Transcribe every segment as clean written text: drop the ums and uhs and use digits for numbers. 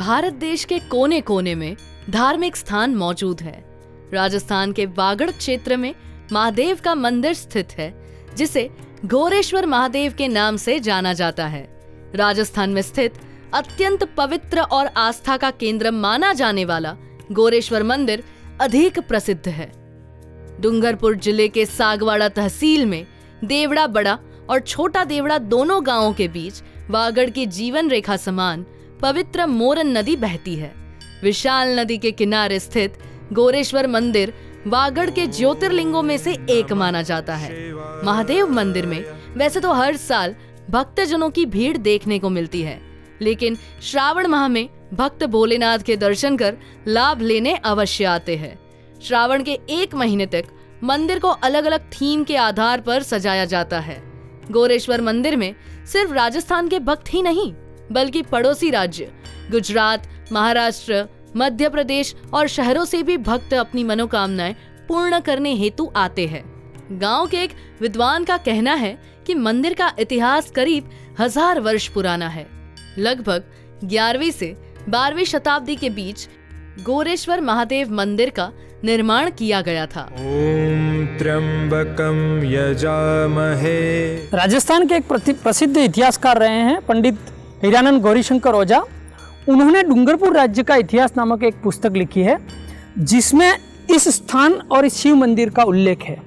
भारत देश के कोने कोने में धार्मिक स्थान मौजूद है। राजस्थान के वागड़ क्षेत्र में महादेव का मंदिर स्थित है, जिसे घोरेश्वर महादेव के नाम से जाना जाता है। राजस्थान में स्थित अत्यंत पवित्र और आस्था का केंद्र माना जाने वाला घोरेश्वर मंदिर अधिक प्रसिद्ध है। डूंगरपुर जिले के सागवाड़ा तहसील में देवड़ा बड़ा और छोटा देवड़ा दोनों गांवों के बीच वागड़ की जीवन रेखा समान पवित्र मोरन नदी बहती है। विशाल नदी के किनारे स्थित घोरेश्वर मंदिर वागड़ के ज्योतिर्लिंगों में से एक माना जाता है। महादेव मंदिर में वैसे तो हर साल भक्तजनों की भीड़ देखने को मिलती है, लेकिन श्रावण माह में भक्त भोलेनाथ के दर्शन कर लाभ लेने अवश्य आते हैं। श्रावण के 1 महीने तक मंदिर को अलग अलग थीम के आधार पर सजाया जाता है। घोरेश्वर मंदिर में सिर्फ राजस्थान के भक्त ही नहीं, बल्कि पड़ोसी राज्य गुजरात, महाराष्ट्र, मध्य प्रदेश और शहरों से भी भक्त अपनी मनोकामनाएं पूर्ण करने हेतु आते हैं। गांव के एक विद्वान का कहना है कि मंदिर का इतिहास करीब 1000 वर्ष पुराना है। लगभग 11वीं से 12वीं शताब्दी के बीच घोरेश्वर महादेव मंदिर का निर्माण किया गया था। ओम त्र्यंबकम यजामहे। राजस्थान के एक प्रसिद्ध इतिहासकार रहे हैं पंडित हीरानंद गौरीशंकर ओझा। उन्होंने डूंगरपुर राज्य का इतिहास नामक एक पुस्तक लिखी है, जिसमें इस स्थान और इस शिव मंदिर का उल्लेख है।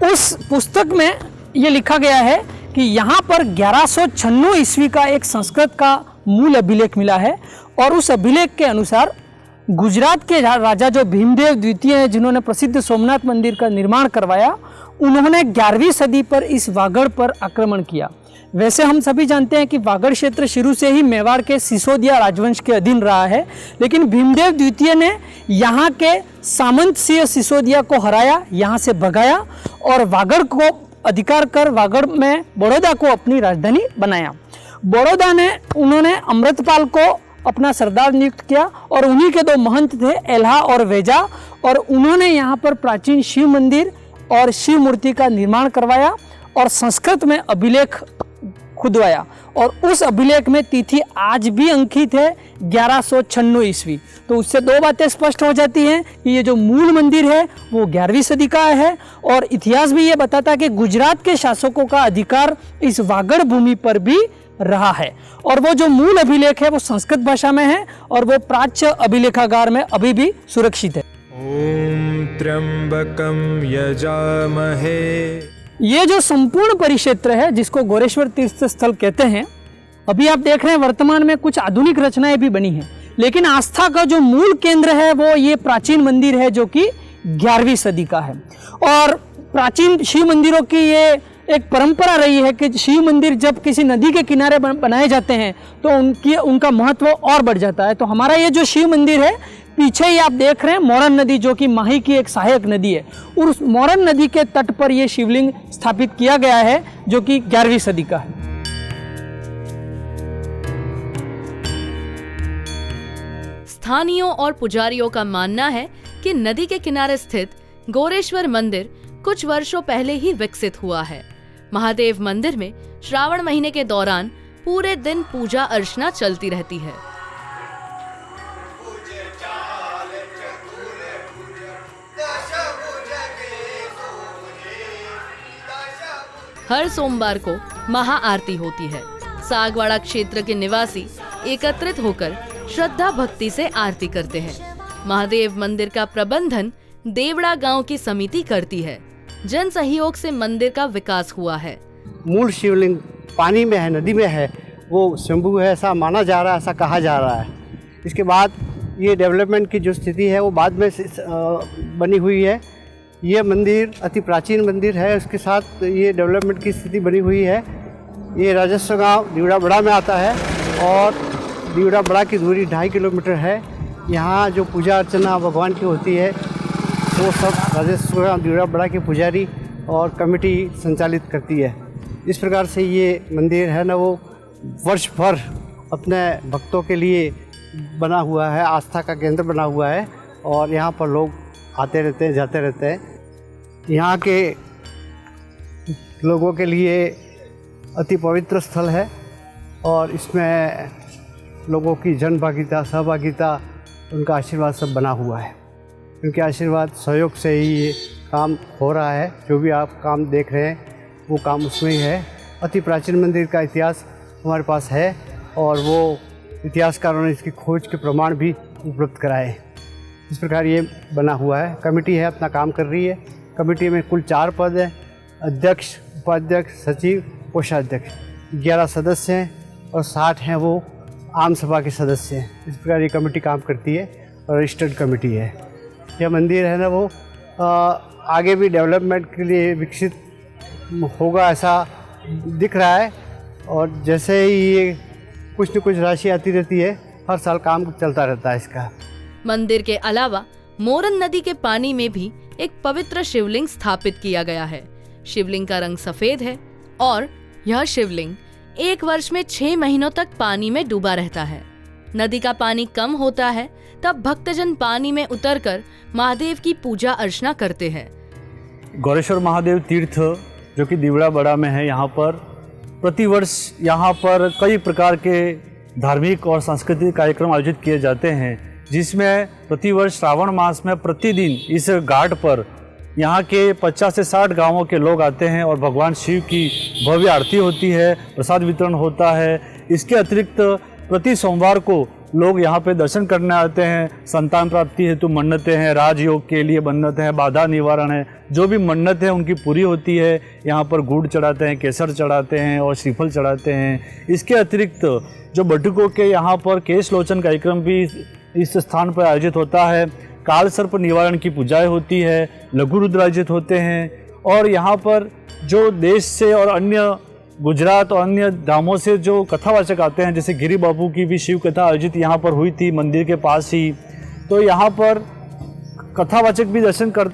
उस पुस्तक में ये लिखा गया है कि यहाँ पर 1196 ईस्वी का एक संस्कृत का मूल अभिलेख मिला है, और उस अभिलेख के अनुसार गुजरात के राजा जो भीमदेव द्वितीय हैं, जिन्होंने प्रसिद्ध सोमनाथ मंदिर का निर्माण करवाया, उन्होंने 11वीं सदी पर इस वागड़ पर आक्रमण किया। वैसे हम सभी जानते हैं कि वागड़ क्षेत्र शुरू से ही मेवाड़ के सिसोदिया राजवंश के अधीन रहा है, लेकिन भीमदेव द्वितीय ने यहाँ के सामंत सिंह सिसोदिया को हराया, यहाँ से भगाया और वागड़ को अधिकार कर वागड़ में बड़ौदा को अपनी राजधानी बनाया। बड़ौदा ने उन्होंने अमृतपाल को अपना सरदार नियुक्त किया, और उन्हीं के 2 महंत थे, एल्हा और वेजा, और उन्होंने यहाँ पर प्राचीन शिव मंदिर और शिव मूर्ति का निर्माण करवाया और संस्कृत में अभिलेख खुदवाया, और उस अभिलेख में तिथि आज भी अंकित है 1196 ईस्वी। तो उससे 2 बातें स्पष्ट हो जाती हैं कि ये जो मूल मंदिर है वो 11वीं सदी का है, और इतिहास भी ये बताता है कि गुजरात के शासकों का अधिकार इस वागड़ भूमि पर भी रहा है। और वो जो मूल अभिलेख है वो संस्कृत भाषा में है, और वो प्राच्य अभिलेखागार में अभी भी सुरक्षित है। ओम त्र्यंबकम यजामहे। ये जो संपूर्ण परिक्षेत्र है, जिसको घोरेश्वर तीर्थ स्थल कहते हैं, अभी आप देख रहे हैं वर्तमान में कुछ आधुनिक रचनाएं भी बनी हैं, लेकिन आस्था का जो मूल केंद्र है वो ये प्राचीन मंदिर है, जो कि 11वीं सदी का है। और प्राचीन शिव मंदिरों की ये एक परंपरा रही है कि शिव मंदिर जब किसी नदी के किनारे बनाए जाते हैं तो उनका महत्व और बढ़ जाता है। तो हमारा ये जो शिव मंदिर है, पीछे ही आप देख रहे हैं मोरन नदी, जो कि माही की एक सहायक नदी है, और उस मोरन नदी के तट पर यह शिवलिंग स्थापित किया गया है, जो कि 11वीं सदी का है। स्थानीयों और पुजारियों का मानना है कि नदी के किनारे स्थित घोरेश्वर मंदिर कुछ वर्षों पहले ही विकसित हुआ है। महादेव मंदिर में श्रावण महीने के दौरान पूरे दिन पूजा अर्चना चलती रहती है। हर सोमवार को महा आरती होती है। सागवाड़ा क्षेत्र के निवासी एकत्रित होकर श्रद्धा भक्ति से आरती करते हैं। महादेव मंदिर का प्रबंधन देवड़ा गांव की समिति करती है। जन सहयोग से मंदिर का विकास हुआ है। मूल शिवलिंग पानी में है, नदी में है, वो शंभु है, ऐसा माना जा रहा है, ऐसा कहा जा रहा है। इसके बाद ये डेवलपमेंट की जो स्थिति है वो बाद में बनी हुई है। ये मंदिर अति प्राचीन मंदिर है, उसके साथ ये डेवलपमेंट की स्थिति बनी हुई है। ये राजस्व गाँव देवड़ा बड़ा में आता है, और देवड़ा बड़ा की दूरी 2.5 किलोमीटर है। यहाँ जो पूजा अर्चना भगवान की होती है वो सब राजस्व गाँव देवड़ा बड़ा के पुजारी और कमेटी संचालित करती है। इस प्रकार से ये मंदिर है ना, वो वर्ष भर अपने भक्तों के लिए बना हुआ है, आस्था का केंद्र बना हुआ है, और यहाँ पर लोग आते रहते हैं, जाते रहते हैं। यहाँ के लोगों के लिए अति पवित्र स्थल है, और इसमें लोगों की जनभागिता, सहभागिता, उनका आशीर्वाद सब बना हुआ है। उनके आशीर्वाद, सहयोग से ही ये काम हो रहा है। जो भी आप काम देख रहे हैं वो काम उसमें ही है। अति प्राचीन मंदिर का इतिहास हमारे पास है और वो इतिहासकारों ने इसकी खोज के प्रमाण भी उपलब्ध कराए। इस प्रकार ये बना हुआ है। कमेटी है, अपना काम कर रही है। कमेटी में कुल 4 पद हैं, अध्यक्ष, उपाध्यक्ष, सचिव, कोषाध्यक्ष। 11 सदस्य हैं और 60 हैं वो आम सभा के सदस्य हैं। इस प्रकार ये कमेटी काम करती है और रजिस्टर्ड कमेटी है। यह मंदिर है ना, वो आगे भी डेवलपमेंट के लिए विकसित होगा ऐसा दिख रहा है। और जैसे ही ये कुछ न कुछ राशि आती रहती है, हर साल काम चलता रहता है इसका। मंदिर के अलावा मोरन नदी के पानी में भी एक पवित्र शिवलिंग स्थापित किया गया है। शिवलिंग का रंग सफेद है और यह शिवलिंग 1 वर्ष में 6 महीनों तक पानी में डूबा रहता है। नदी का पानी कम होता है तब भक्तजन पानी में उतरकर महादेव की पूजा अर्चना करते हैं। गौरेश्वर महादेव तीर्थ जो कि दिवड़ा बड़ा में है, यहाँ पर प्रतिवर्ष यहाँ पर कई प्रकार के धार्मिक और सांस्कृतिक कार्यक्रम आयोजित किए जाते हैं, जिसमें प्रतिवर्ष श्रावण मास में प्रतिदिन इस घाट पर यहाँ के 50 से 60 गांवों के लोग आते हैं और भगवान शिव की भव्य आरती होती है, प्रसाद वितरण होता है। इसके अतिरिक्त प्रति सोमवार को लोग यहाँ पे दर्शन करने आते हैं। संतान प्राप्ति हेतु मन्नतें हैं, राजयोग के लिए मन्नतें हैं, बाधा निवारण है, जो भी मन्नत है उनकी पूरी होती है। यहाँ पर गुड़ चढ़ाते हैं, केसर चढ़ाते हैं और श्रीफल चढ़ाते हैं। इसके अतिरिक्त जो बटुकों के यहाँ पर केश लोचन कार्यक्रम भी इस स्थान पर आयोजित होता है। काल सर्प निवारण की पूजाएं होती है, लघु रुद्र आयोजित होते हैं। और यहाँ पर जो देश से और अन्य गुजरात और अन्य धामों से जो कथावाचक आते हैं, जैसे गिरी बाबू की भी शिव कथा आयोजित यहाँ पर हुई थी मंदिर के पास ही, तो यहाँ पर कथावाचक भी दर्शन कर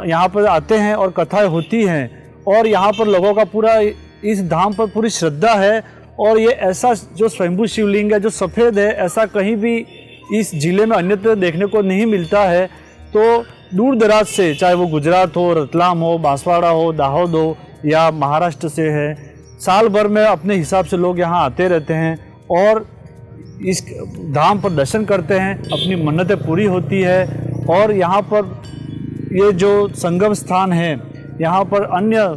यहाँ पर आते हैं और कथाएं होती हैं। और यहाँ पर लोगों का पूरा इस धाम पर पूरी श्रद्धा है। और ये ऐसा जो स्वयंभू शिवलिंग है जो सफ़ेद है, ऐसा कहीं भी इस जिले में अन्यत्र देखने को नहीं मिलता है। तो दूर दराज से, चाहे वो गुजरात हो, रतलाम हो, बांसवाड़ा हो, दाहोद हो या महाराष्ट्र से है, साल भर में अपने हिसाब से लोग यहाँ आते रहते हैं और इस धाम पर दर्शन करते हैं, अपनी मन्नतें पूरी होती है। और यहाँ पर ये जो संगम स्थान है, यहाँ पर अन्य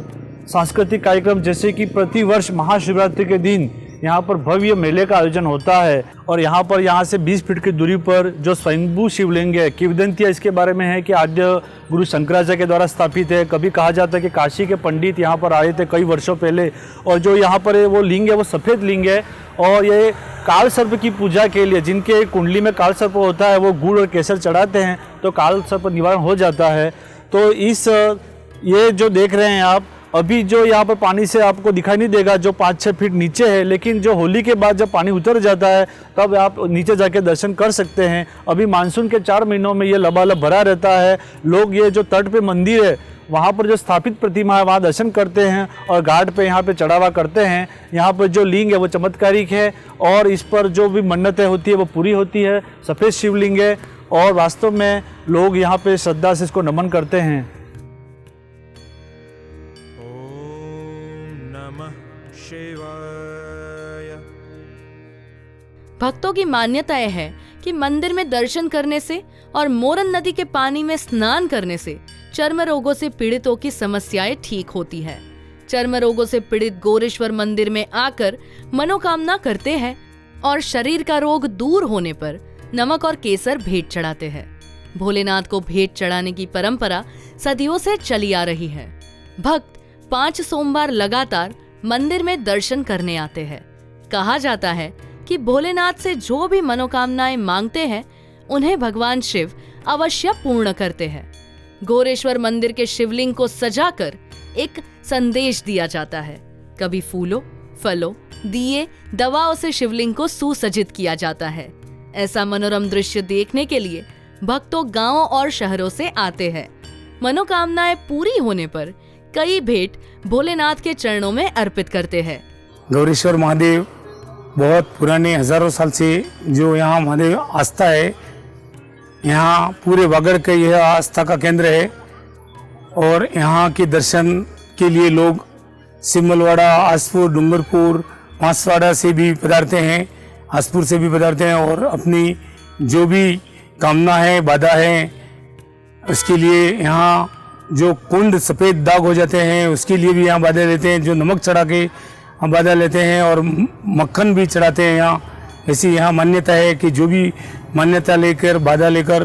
सांस्कृतिक कार्यक्रम जैसे कि प्रतिवर्ष महाशिवरात्रि के दिन यहाँ पर भव्य मेले का आयोजन होता है। और यहाँ से 20 फीट की दूरी पर जो स्वयंभू शिवलिंग है, किंवदंतियाँ इसके बारे में है कि आद्य गुरु शंकराचार्य के द्वारा स्थापित है। कभी कहा जाता है कि काशी के पंडित यहाँ पर आए थे कई वर्षों पहले, और जो यहाँ पर है वो लिंग है वो सफ़ेद लिंग है। और ये काल सर्प की पूजा के लिए, जिनके कुंडली में काल सर्प होता है, वो गुड़ और केसर चढ़ाते हैं तो काल सर्प निवारण हो जाता है। तो ये जो देख रहे हैं आप, अभी जो यहाँ पर पानी से आपको दिखाई नहीं देगा, जो 5-6 फीट नीचे है, लेकिन जो होली के बाद जब पानी उतर जाता है तब आप नीचे जाके दर्शन कर सकते हैं। अभी मानसून के 4 महीनों में ये लबालब भरा रहता है। लोग ये जो तट पे मंदिर है वहाँ पर जो स्थापित प्रतिमा है वहाँ दर्शन करते हैं और घाट पे यहाँ पे चढ़ावा करते हैं। यहाँ पर जो लिंग है वो चमत्कारिक है और इस पर जो भी मन्नतें होती है वो पूरी होती है। सफ़ेद शिवलिंग है और वास्तव में लोग यहाँ पे श्रद्धा से इसको नमन करते हैं। भक्तों की मान्यता है कि मंदिर में दर्शन करने से और मोरन नदी के पानी में स्नान करने से चर्म रोगों से पीड़ितों की समस्याएं ठीक होती है। चर्म रोगों से पीड़ित गोरेश्वर मंदिर में आकर मनोकामना करते हैं और शरीर का रोग दूर होने पर नमक और केसर भेंट चढ़ाते हैं। भोलेनाथ को भेंट चढ़ाने की परंपरा सदियों से चली आ रही है। भक्त 5 सोमवार लगातार मंदिर में दर्शन करने आते हैं। कहा जाता है कि भोलेनाथ से जो भी मनोकामनाएं मांगते हैं उन्हें भगवान शिव अवश्य पूर्ण करते हैं। गोरेश्वर मंदिर के शिवलिंग को सजाकर एक संदेश दिया जाता है। कभी फूलों, फलों, दिए, दवाओं से शिवलिंग को सुसज्जित किया जाता है। ऐसा मनोरम दृश्य देखने के लिए भक्तों गांवों और शहरों से आते हैं। मनोकामनाएं पूरी होने पर कई भेंट भोलेनाथ के चरणों में अर्पित करते हैं। गौरेश्वर महादेव बहुत पुराने हजारों साल से जो यहाँ महादेव आस्था है, यहाँ पूरे वागड़ का यह आस्था का केंद्र है। और यहाँ के दर्शन के लिए लोग सिमलवाड़ा, आसपुर, डूंगरपुर, बांसवाड़ा से भी पधारते हैं। आसपुर से भी पधारते हैं और अपनी जो भी कामना है, बाधा है, उसके लिए यहाँ जो कुंड सफ़ेद दाग हो जाते हैं उसके लिए भी यहाँ बाधा लेते हैं, जो नमक चढ़ा के बाधा लेते हैं और मक्खन भी चढ़ाते हैं यहाँ। ऐसी यहाँ मान्यता है कि जो भी मान्यता लेकर, बाधा लेकर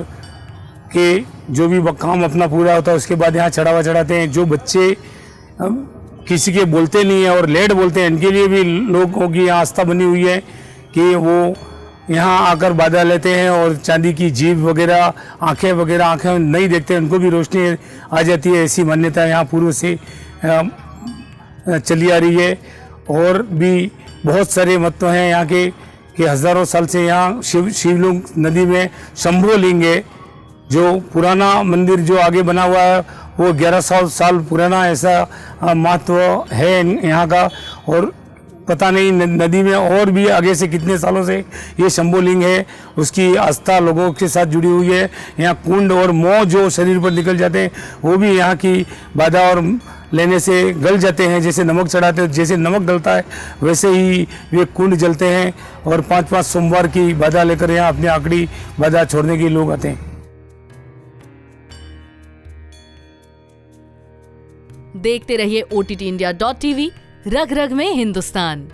के जो भी काम अपना पूरा होता है उसके बाद यहाँ चढ़ावा चढ़ाते हैं। जो बच्चे किसी के बोलते नहीं है और लेट बोलते हैं, इनके लिए भी लोगों की यहाँ आस्था बनी हुई है कि वो यहाँ आकर बाधा लेते हैं और चांदी की जीभ वगैरह, आंखें नहीं देखते, उनको भी रोशनी आ जाती है। ऐसी मान्यता यहाँ पूर्व से चली आ रही है। और भी बहुत सारे महत्व हैं यहाँ के कि हज़ारों साल से यहाँ शिवलिंग नदी में शंभो लिंग है। जो पुराना मंदिर जो आगे बना हुआ है वो 1100 साल पुराना ऐसा महत्व है यहाँ का। और पता नहीं नदी में और भी आगे से कितने सालों से ये शंभो लिंग है, उसकी आस्था लोगों के साथ जुड़ी हुई है। यहाँ कुंड और मोह जो शरीर पर निकल जाते हैं वो भी यहाँ की बाधा और लेने से गल जाते हैं। जैसे नमक चढ़ाते हैं, जैसे नमक डलता है वैसे ही वे कुंड जलते हैं। और 5-5 सोमवार की बाधा लेकर यहाँ अपनी आखिरी बाधा छोड़ने के लोग आते हैं। देखते रहिए OTT India.tv, रग रग में हिंदुस्तान।